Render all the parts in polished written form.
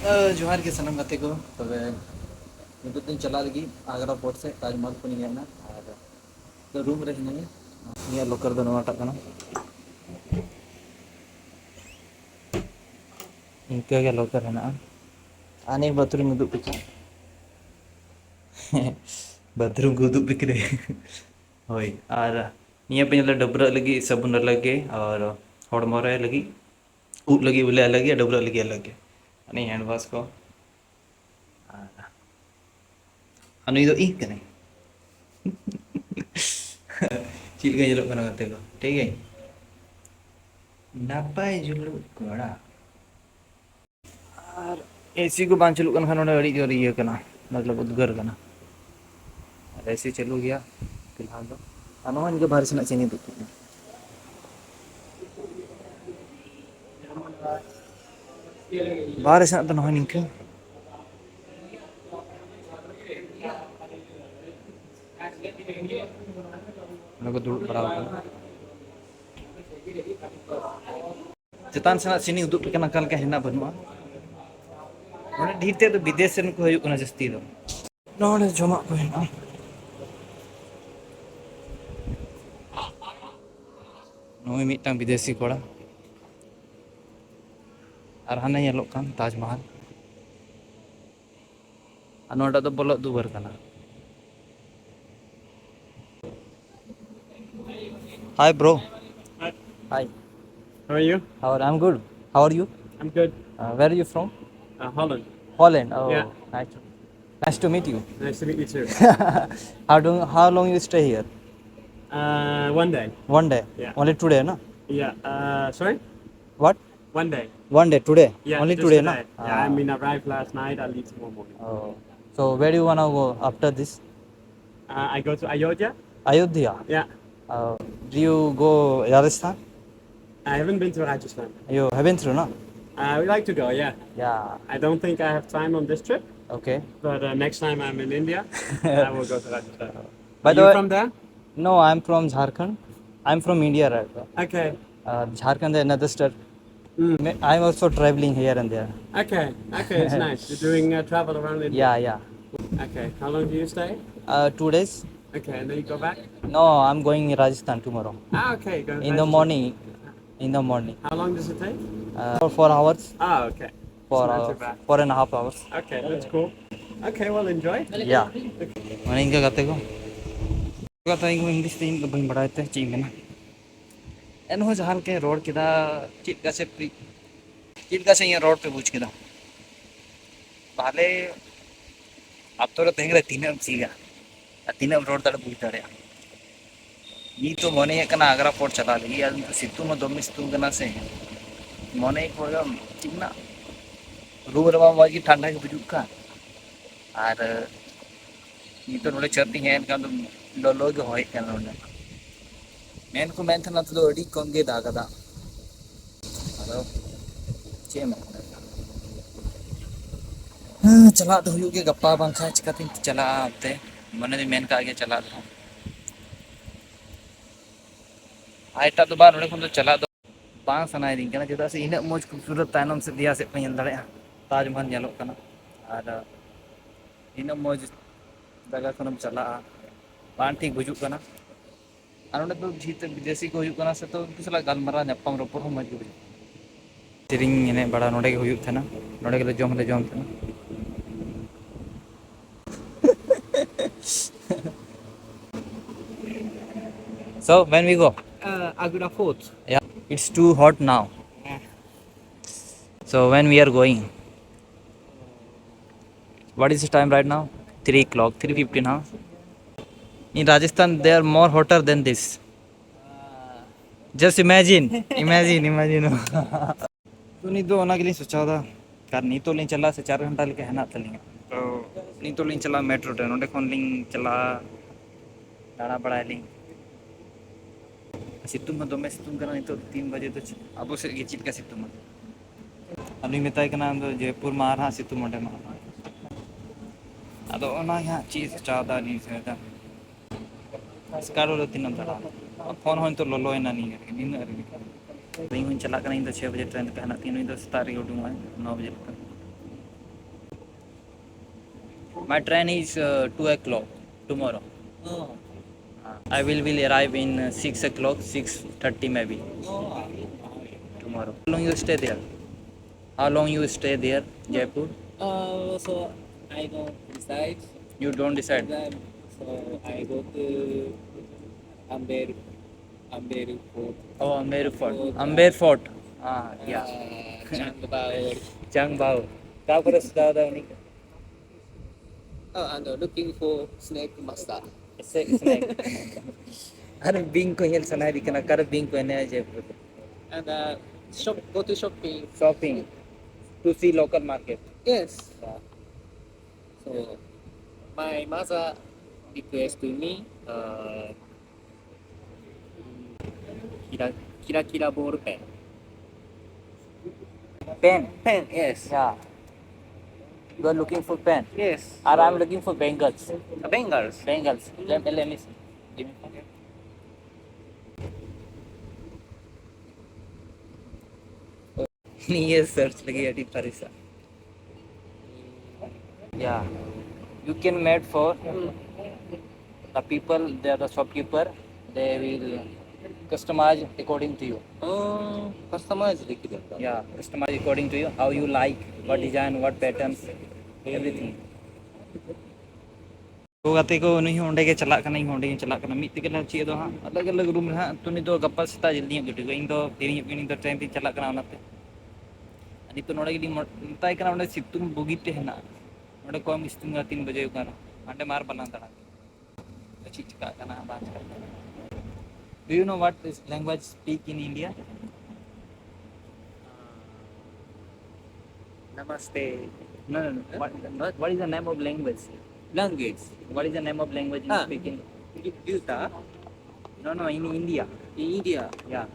जोहार के सनम गाते को तबे नितुग दिन चला लगी आगरा पोर्ट से ताजमहल को नहीं आना और तो रूम रे हिनाया निया लोकर दो नवाटा कना इनका क्या लोकर है ना आने बाथरूम में दुप बाथरूम को दुप बिकरे होय और निया पे निला डबरा लगी साबुन लगे और हॉडमो रे लगी उब लगी बोले अलग है डबरा लगी अलग है अनि हैंड वॉश को anu itu ih kan cil ga jelok kana kate ko ठीक है नापाय जुलुक कोड़ा और एसी को बांध चलुक खान ओने अड़ी जोर ये कना मतलब उद्गर कना और एसी चलू गया फिलहाल तो अनो इनके बाहर से ना चेनी दुक बाहर से तो नहीं इनके लोग दूर पड़ा हुआ चेतान से सीनी उदुक कना कल के हेना बनुआ ओने ढीरते तो विदेश से को हयु कना जस्ती दो नोडे जमा को हेना नोय मिटांग विदेशी कोड़ा और हाने येलोक कान ताजमहल अनोडा तो बोलो दुबर कना hi bro Hi, hi how are you? how are I'm good how are you I'm good. where are you from Holland. Holland oh Yeah, nice to meet you nice to meet you too. how long you stay here 1 day. one day Yeah, only today no yeah. Sorry? what 1 day. one day today Yeah, only just today no today. Yeah, I mean, I arrived last night. I'll leave tomorrow morning. oh so where do you wanna go after this I go to Ayodhya. Ayodhya Yeah, do you go Rajasthan I haven't been to Rajasthan. you haven't through no We like to go, yeah. yeah I don't think I have time on this trip, okay but next time I'm in India, I will go to Rajasthan. by Are the you way from there? no I'm from Jharkhand I'm from India right now. Okay. Jharkhand is another state Mm. I'm also traveling here and there Okay, okay, it's nice. You're doing travel around India. yeah yeah Okay, how long do you stay? 2 days Okay, and then you go back? no I'm going Rajasthan tomorrow Okay, go in the morning in the morning How long does it take? for 4 hours Okay. for It's not too bad. 4.5 hours Okay, that's cool. Okay, well, enjoy. yeah mana inga kate ko kata ingo English te ing bang badai te ching mena en ho jahal ke road kida chit ka se chit ka se ये road पे पूछ kida pahale ab to tehre tinam chiga tinam road tada पूछ dare ये तो मने कना Agra port चला लगी आज तो सितुंग दोमी सितुंग कना से मने को चिकना रूम रे मागी ठंडा के बुजुक का और ये तो नोले चरती है इनका तो लोलो के होय कना नोले मेन को मेन थना तो अडी कम के दागदा अरो चेम चला तो हुयु के गप्पा बांखा चिकातिन चला आते मने मेन का आगे चला दो आइटा तो बार नोले खन तो चला दो बांग सनाय दिन कना चेदा से इना मोज खूबसूरत तायनम से दिया से पेन दड़े ताजमहल नेलोक कना और इन मौज जगह खनम चला बान ठीक बुजुक कना और उन्हें तो जीते विदेशी को हुयुक कना से तो उनके साथ गालमारा नपम रोपड़ हो मज बुजुक तिरिंग इने बड़ा नोडे के हुयुक थना नोडे के जम थना so when we go Aguda Fort. yeah it's too hot now so when we are going what is the time right now 3 o'clock 3:15 huh in Rajasthan they are more hotter than this just imagine तो नहीं तो ओना के लिए सोचा था car नहीं तो लिंग चला से 4 घंटा लेके है ना तलिंग तो नहीं तो लिंग चला मेट्रो ट्रेन ओंडे खन लिंग चला दाड़ा बड़ा लिंग सितुंग दोमे सितुंग कना नहीं तो 3 बजे तो अब से ये चिट का सितुंग अली मेताय कना तो जयपुर में आर हां सितुंग ओंडे मा अदो ओना हां चीज चादा नहीं सेदा स्कारो रो तीन दाड़ा फोन होन तो लोलो एना नहीं इन रिंग चला कना इन तो 6 बजे ट्रेन पे हना 3 तो 7 रे उडुंगा 9 बजे तक My train is 2 o'clock tomorrow. Oh. I will arrive in 6 o'clock, 6:30 maybe Oh. tomorrow. How long you stay there? How long you stay there, Jaipur? So I don't decide. You don't decide. Then, so I go to Amber, Amber Fort. Oh, Amber Fort. Fort, Amber Fort. Ah, yeah. Changbao. Changbao. Tapos sudah ni. And looking for snake master. Snack. Aduh, bing ko yun sana di kana kar bing ko na Jaipur. And go to shopping. Shopping to see local market. Yes. So my mother request to me kira kira ball pen. Pen. Pen, yes. Yeah. You are looking for pen. Yes. Or I'm looking for bangles. Bengals. Bangles. Let me see. Give me pen. Ni search lagi adi parisa. Yeah. You can made for the people, they are the shopkeeper, they will customize according to you. Customize liquid. Yeah, customize according to you, how you like, what design, what patterns, everything. तो गाते को नहीं होंडे के चला करना ही होंडे के चला करना मिट के ना चाहिए तो हाँ अलग अलग रूम हाँ तो नहीं तो गप्पा सेता जल्दी गुटी को इन तो तेरी इन तो टाइम पे चला करना होना पे अनि तो नोड़ा की मताई करना उन्हें सितुम बुगीते है ना नोड़ा कौन इस्तुम का 3 बजे का ना अंडे मार बना तड़ा अच्छी चिका करना बात करना. Do you know what this language speak in India? Namaste. No. What is the name of language? Language. What is the name of language you speak in? Filter. No, in India. In India. Yeah.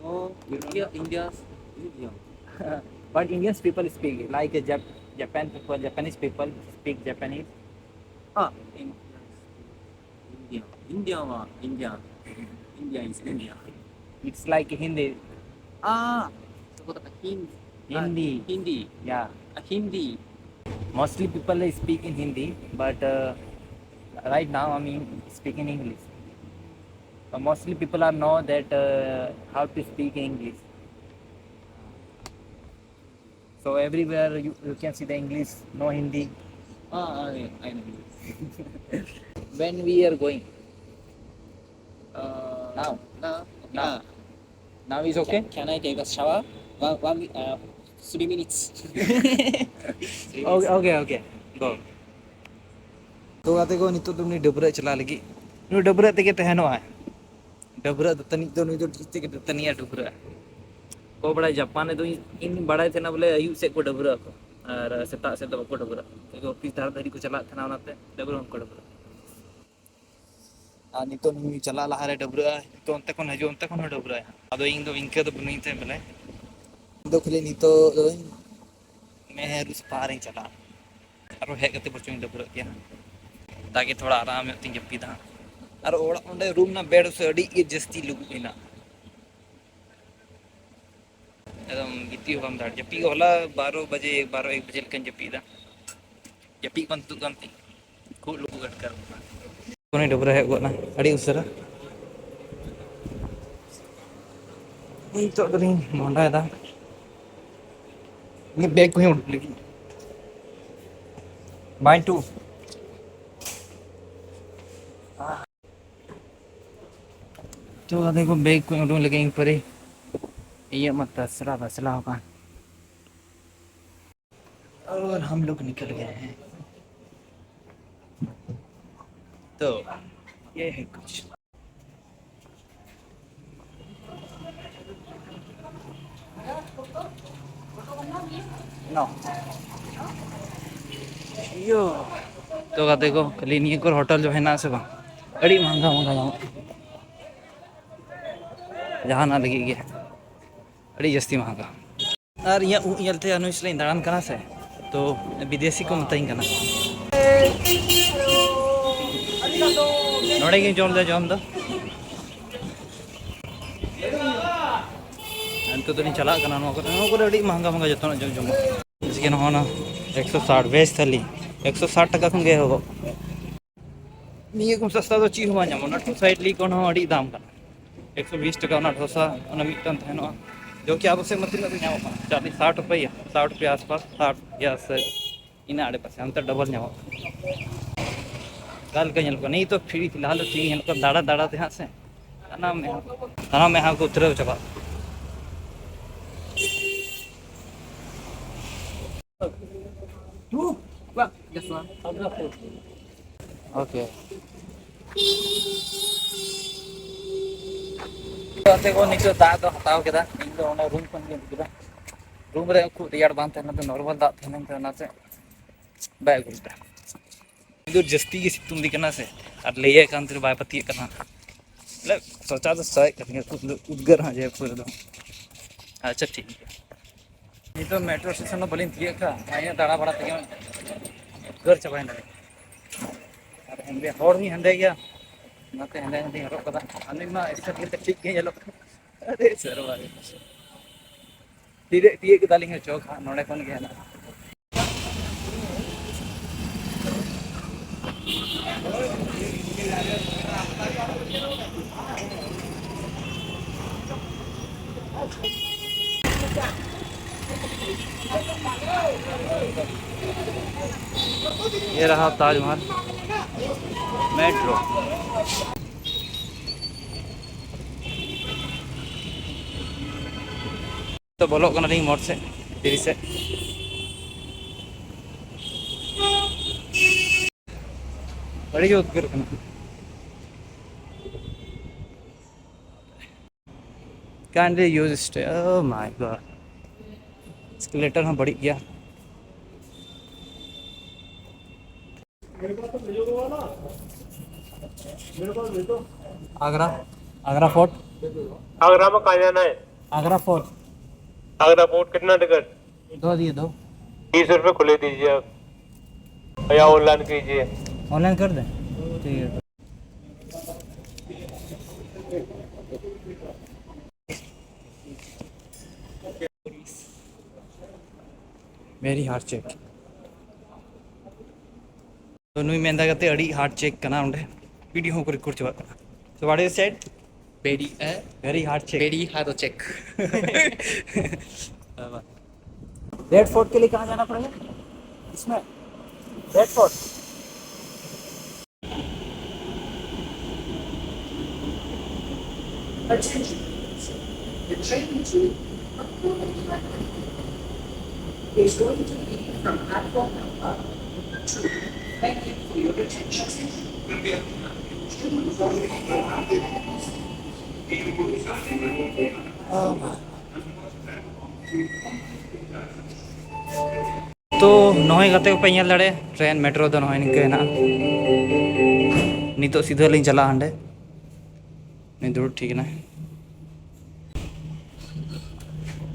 No. India. But Indians people speak like Japan people, Japanese people speak Japanese. In India. India is India. It's like Hindi. So what Hindi. Hindi. Yeah. Hindi. Mostly people speak in Hindi, but right now I mean speaking English. Mostly people are know that how to speak English. So everywhere you can see the English, no Hindi. I know. When we are going? Now. Now is okay? Can I take a shower? 3 minutes. Okay. Go. तो गाते को नितो तुमने डबरा चला लगी नु डबरा तेगे तहनो है डबरा तनी तो नु तो ठीक के तनिया डबरा को बड़ा जापान तो इन बड़ा थे ना बोले आयु से को डबरा को और सेता से तो को डबरा तो ऑफिस धार धारी को चला था ना उनते डबरा को डबरा आ नितो नु चला ला रे डबरा तो अंत कोन हजो अंत कोन डबरा अदो इन दो इनके तो बनी थे बोले दो खले नितो मैं रुस पार ही चला और है कते बचो डबरा क्या ताकि थोड़ा आराम होती जपीदा और ओड़ा ओंडे रूम ना बेड से अड़ी ये जस्ती लुगुना एकदम गिती हो हम दाड़ जपी होला 12 बजे 1 बजे कन जपीदा जपी पंतु कंती को लुगु गट कर कोने डबरा है गोना अड़ी उसरा इन तो दरी मोंडा दा ये बैग को ही उठ लगी बाय टू तो देखो बैग को उठने लगे इन पर ये मत तसला होगा और हम लोग निकल गए हैं तो ये है कुछ नो यो तो देखो क्लिनिक और होटल जो है ना से अड़ी महंगा जाओ जहाँ ना लगी गया अड़ी जस्ती महंगा और यलते अनुसले दाड़ान कना से तो विदेशी को मतई कना नोड़े जम दो अंत तो चला कना अड़ी महंगा जतो जम इसके ना 160 वेज थाली 160 टका खन गे हो निये को सस्ता तो चीज हुआ ना डोसा इडली को ना अड़ी दाम का 120 टका ना डोसा ना मिटन तहनो जो कि अब से मतलब नाम 40 रुपया 60 रुपया आसपास 60 या से इन आड़े पास अंतर डबल नाम गाल का को नहीं तो फ्री फिलहाल ठीक है दाड़ा दाड़ा ते हाँ से थाना में हाँ को उतरे चबा ओके को निचो दाग तो हटाव केदा इन दो ओना रूम खन गे केदा रूम रे खूब रियाड़ बांध तहना तो नॉर्मल दाग तहना तो ना से बाय गुलटा इधर जस्ती की सितुम दी कना से और लेये कान तेरे बाय पति कना ले सोचा तो सही करने उद्गर हाँ जयपुर दो अच्छा ठीक है ये तो मेट्रो स्टेशन में बलिन थिए का आया दाड़ा बड़ा थिए घर चबाय ना अरे हंदे हॉर नहीं हंदे गया नाते हंदे हंदे हरो कदा अन्य मा ऐसा के ठीक के येलो अरे सर वाले धीरे धीरे के दालिंग है चौक नोड़े कौन गया ना ये रहा ताजमहल मेट्रो तो बोलो कना नहीं मोड़ से फिर से बड़ी जो उद्गर कना can they use stay oh my God escalator में बड़ी गया आगरा आगरा फोर्ट आगरा में कहाँ जाना है? आगरा फोर्ट आगरा फोर्ट कितना टिकट? दो दिए दो 30 रुपये खुले दीजिए आप या ऑनलाइन कीजिए ऑनलाइन कर दें ठीक है मेरी हार्ट चेक तो नुई मेंदा करते अड़ी हार्ट चेक करना उन्हें वीडियो हो कर कुछ बात so what is said very hard check red fort के लिए कहाँ जाना पड़ेगा इसमें red fort Attention, the train to is going to be from platform number 2. Thank you for your attention. तो नॉय गते को पे लड़े ट्रेन मेट्रो तो नॉय निके ना नितो सीधा लिंग चला हंडे नहीं दूर ठीक ना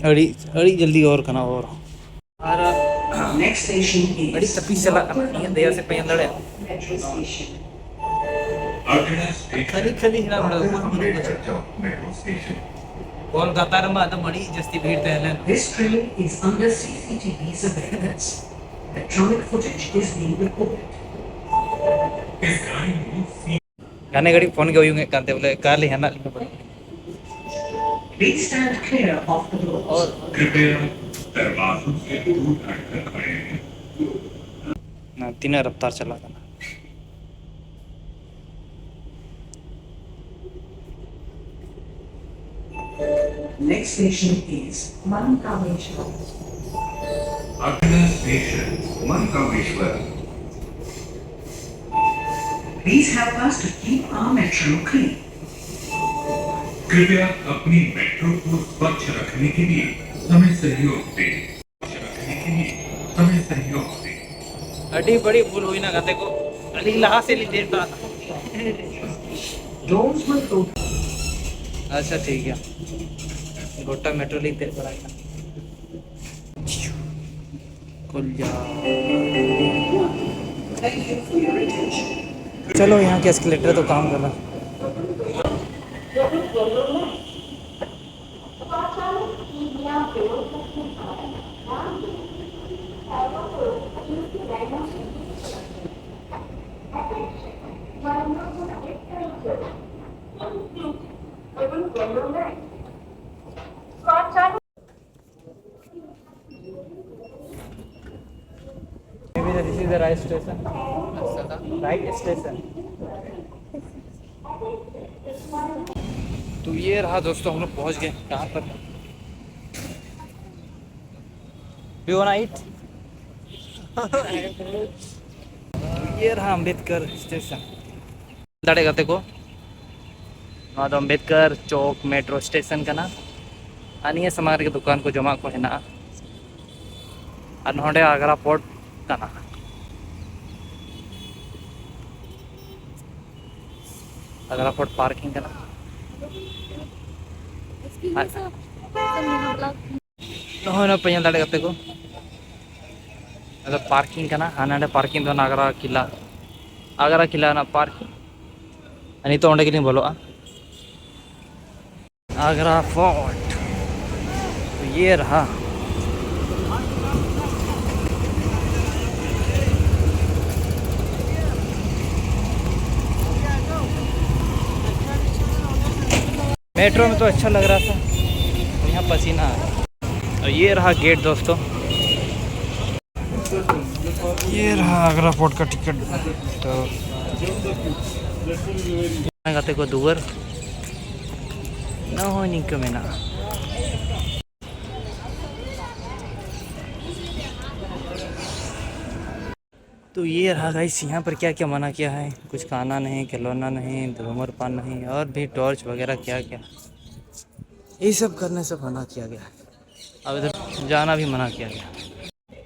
अड़ी अड़ी जल्दी और करना और Next station अड़ी is तपी चला करना ये दया से पे लड़े metro station. खाली खाली हिला कोलकाता में तो बड़ी जस्ती भीड़ तहले This train is under CCTV surveillance. Electronic footage is being recorded. गाने घड़ी फोन के होंगे कांते बोले कार ले हना Please stand clear of the roads. और कृपया दरवाजों से दूर हटकर खड़े हैं। ना तीन रफ्तार चला था Next station is Mankameshwar. अगला station Mankameshwar. Please help us to keep our metro clean. कृपया अपनी मेट्रो को स्वच्छ रखने के लिए हमें सहयोग दें। स्वच्छ रखने के लिए हमें सहयोग दें। अड़ी बड़ी भूल हुई ना गाते को अड़ी लहा से ली देता Doors will open. अच्छा ठीक है गोटा मेट्रो लिंक तेरे पर आएगा कुल्जा Thank you for your attention. चलो यहाँ के एस्केलेटर तो काम कर रहा Maybe this is the right station. Right station. तो ये रहा दोस्तों, हम लोग पहुंच गए कहाँ पर। Do you wanna eat? ये रहा अंबेडकर स्टेशन दाड़े गाते को नवा दो अंबेडकर चौक मेट्रो स्टेशन का ना आनिया समार के दुकान को जमा को है ना और नोडे आगरा पोर्ट का ना आगरा पोर्ट पार्किंग का ना नहो ना पेញदाड़े गाते को अगर पार्किंग का ना हाना पार्किंग दो आगरा किला ना पार्किंग अनि तो ओंडे गिलिंग बोलो आगरा फोर्ट। तो ये रहा मेट्रो में तो अच्छा लग रहा था, यहाँ पसीना आ रहा। और ये रहा गेट दोस्तों, ये रहा आगरा फोर्ट का टिकट। तो गाते को दुवर ना हो निक में ना तो ये रहा गाइस, यहाँ पर क्या क्या मना किया है, कुछ खाना नहीं, खिलौना नहीं, धूम्रपान नहीं और भी टॉर्च वगैरह क्या क्या ये सब करने से मना किया गया। अब इधर जाना भी मना किया गया।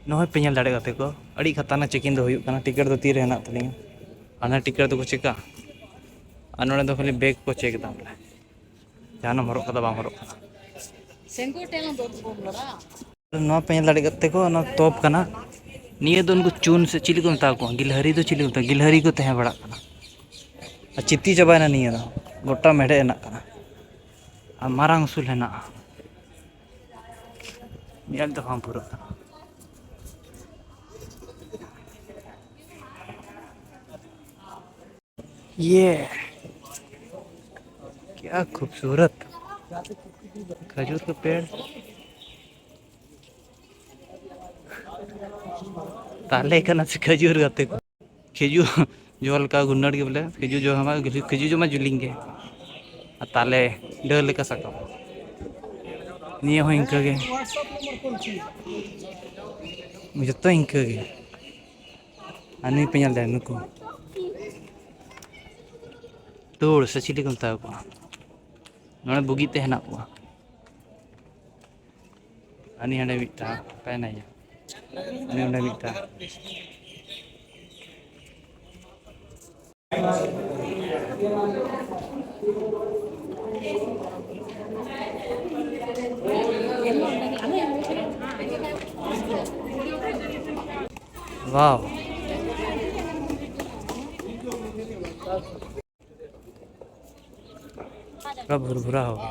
नॉय पेñal दाड़े गाते को अड़ी खतरनाक चेकिंग दो हुई करना टिकट दो तीर हेना तलिंग आना टिकट दो को चेका अनोड़े दो खाली बैग को चेक दाम ले जाना हरक कदा बाम हरक नॉ पेñal दाड़े गाते को ना तोप कना निये दो उनको चून से चिली को मता को गिलहरी दो चिली को गिलहरी को तहे बड़ा कना चित्ती चबायना निये दो गोटा मेढे हेना कना आ मारांग उसूल हेना नियल दो हम पूरा कना। ये क्या खूबसूरत खजूर का पेड़, ताले का से खजूर गाते को खजूर जो हल्का गुन्नड़ के बोले खजूर जो हमारे खजूर जो मैं जुलिंगे ताले डर लेका सका निये हो इंका के मुझे तो इंका के अन्य पेñal दे नुको तोड़ से चिली को मता को नोड़े बुगी ते हेना को अनि हंडे मिटा पैना या अनि हंडे मिटा वाह पूरा भुरभुरा हो गया।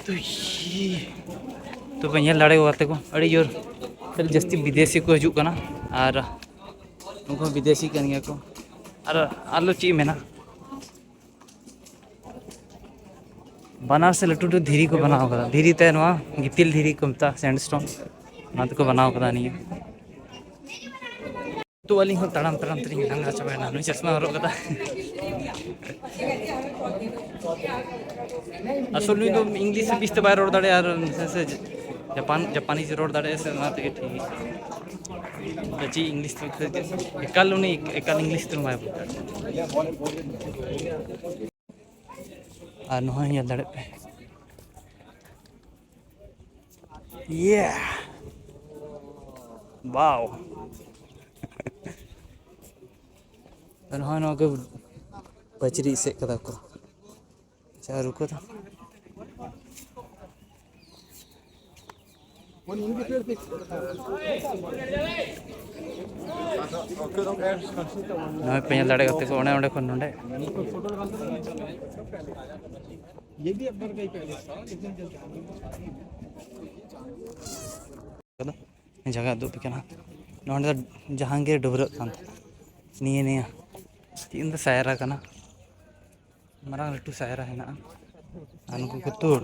तो ये तो पेñal दाड़े गाते को अड़ी जोर खाली जस्ती विदेशी को हजू कना और उनको विदेशी कन गया को और आलो ची में ना बनार से लटू लटू धीरी को बनाव कदा धीरी ते नवा गितिल धीरी को मता सैंडस्टोन ना तो को बनाव कदा नहीं तो वाली हो तड़म तड़म तरी लंगा चबायना नुई चश्मा हरक कदा असल नुई तो इंग्लिश बिस्ते बाय रोड दाड़े और से जापानी से रोड दाड़े से ना तके ठीक बची इंग्लिश तो एकाल उनी एकाल इंग्लिश तो बाय आ नो है दाड़े पे ये वाओ नो के पचरी से कदा को अच्छा रुको था ना पेñal दाड़े गाते को ओने ओंडे खन नोंडे ये भी अब्बर का ही जगह दुप कना नोंडे जहांगीर डुबरत कान निये निया तीन द सायरा कना मारांग लट्टू सायरा हेना अनको को तुड़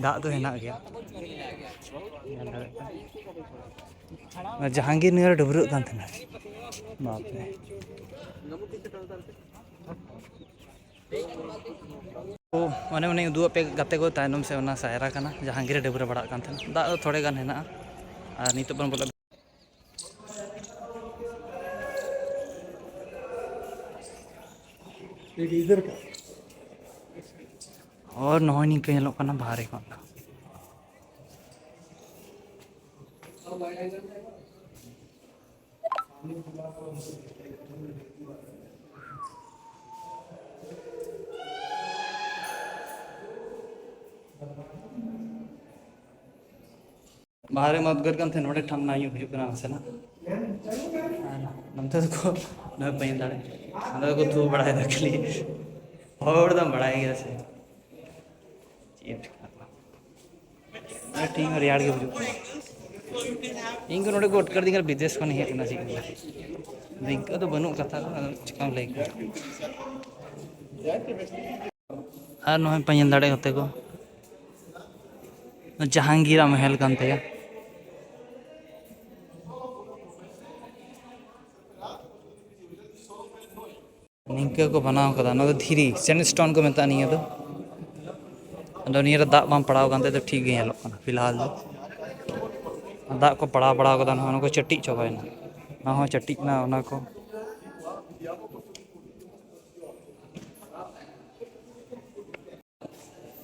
दाग तो हेना गया जहांगीर नियर डुबरत कान थना बाप रे तो मने मने उदू पे गाते को तायनम से ओना सायरा कना जहांगीर डुबरा बड़ा कान थना दाग थोड़े गान हेना और नितो बन बोला इधर का और नॉय निके लोग कना बाहरे को बाहरे मत कर थे नोड़े ठंड ना हजू करना से ना नमते को न पे दाड़े नंतर को तू बड़ा है खाली और दम बड़ा है से ठीक है रियाड़ के हजू इनको नोड़े को अटकर दिंगर विदेश को नहीं है चिक दिंका तो बनू कथा चिकाम लई और नोय पे दाड़े होते को जहांगीर महल कान तया निंका को बनाव कदा ना धीरी सैंडस्टोन को मेता निया दो अदो निया दाग बाम पड़ाव कान तो ठीक गे हेलो कना फिलहाल दो दाग को पड़ा पड़ा कदा ना को चट्टी चबायना ना हो चट्टी ना ओना को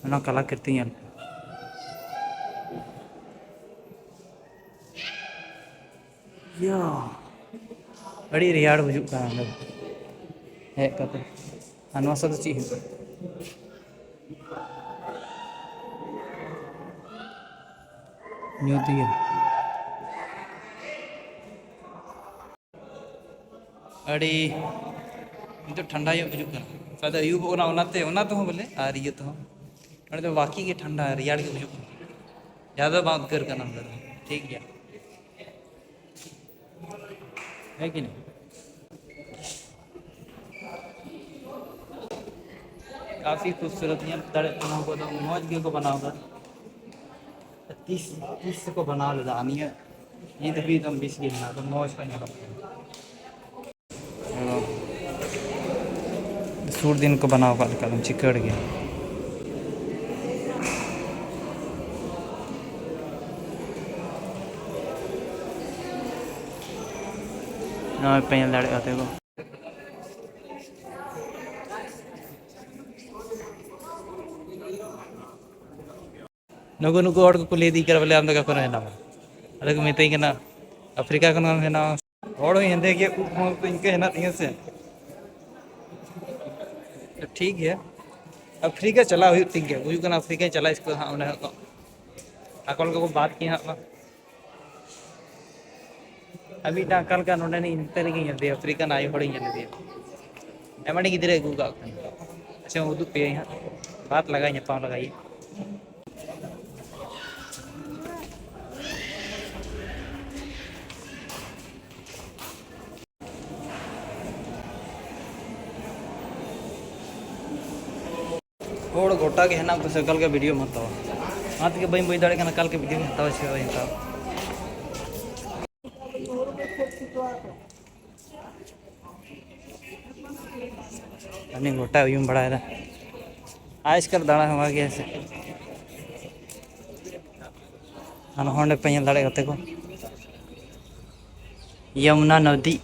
ना कलाकृति यार या अड़ी रियाड़ बुजुग का है कते अनवा सा ची न्यूती अड़ी तो ठंडा यो बुजुग का सादा अयुब ओना ओनाते ओना तो बोले और ये तो अरे तो वाकई के ठंडा रियाड़ के बुजुग ज़्यादा बात कर करना ठीक है है कि नहीं काफ़ी खूबसूरत को तो मौज के को बनाओगा 30 को बना लेदा आनिए ये तो भी एकदम 20 गिरना तो मौज का नहीं सूर दिन को बनाओ का चिकड़ गया ना पे लड़े आते को नुकु नुकु और को ले दी कर बोले आम का को रहना अरे को मिते ना अफ्रीका को नाम है ना और हिंदे के तो इनके है ना तीन से ठीक है अफ्रीका चला हुई ठीक है हुई करना अफ्रीका चला इसको हाँ उन्हें को अकल को बात की हाँ अभी अकल का नोडे नहीं इंतरी के यदि अफ्रीका ना आयु बड़ी यदि एमडी गिदरे गुगा अच्छा उदू पे यहाँ बात लगाई है पाँव लगाई गोटा के हेना से कल के वीडियो मत हाथ के बई दाड़े कल के वीडियो हताव छे अने गोटा यूं बड़ा है आज कर दाड़ा हुआ गया से होंडे पे दाड़े कते को यमुना नदी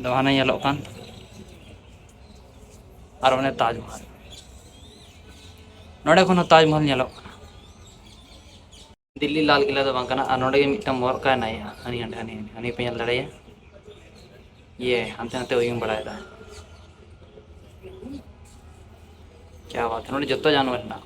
दवाना येलो कान और उन्हें ताजमहल नोड़े को ताजमहल नेलो दिल्ली लाल किला तो बांकना और नोड़े मिट्टा मोर का ना हनी हनी हनी पे लड़े ये हमते नते उयुं बड़ाय दा क्या बात है नोड़े जत्तो जानवर ना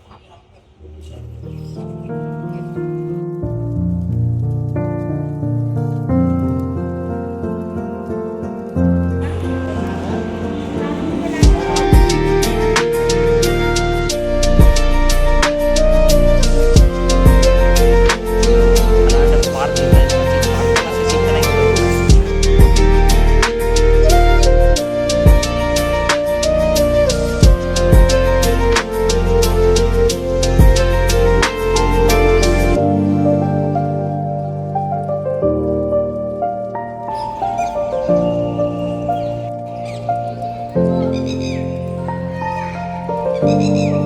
है।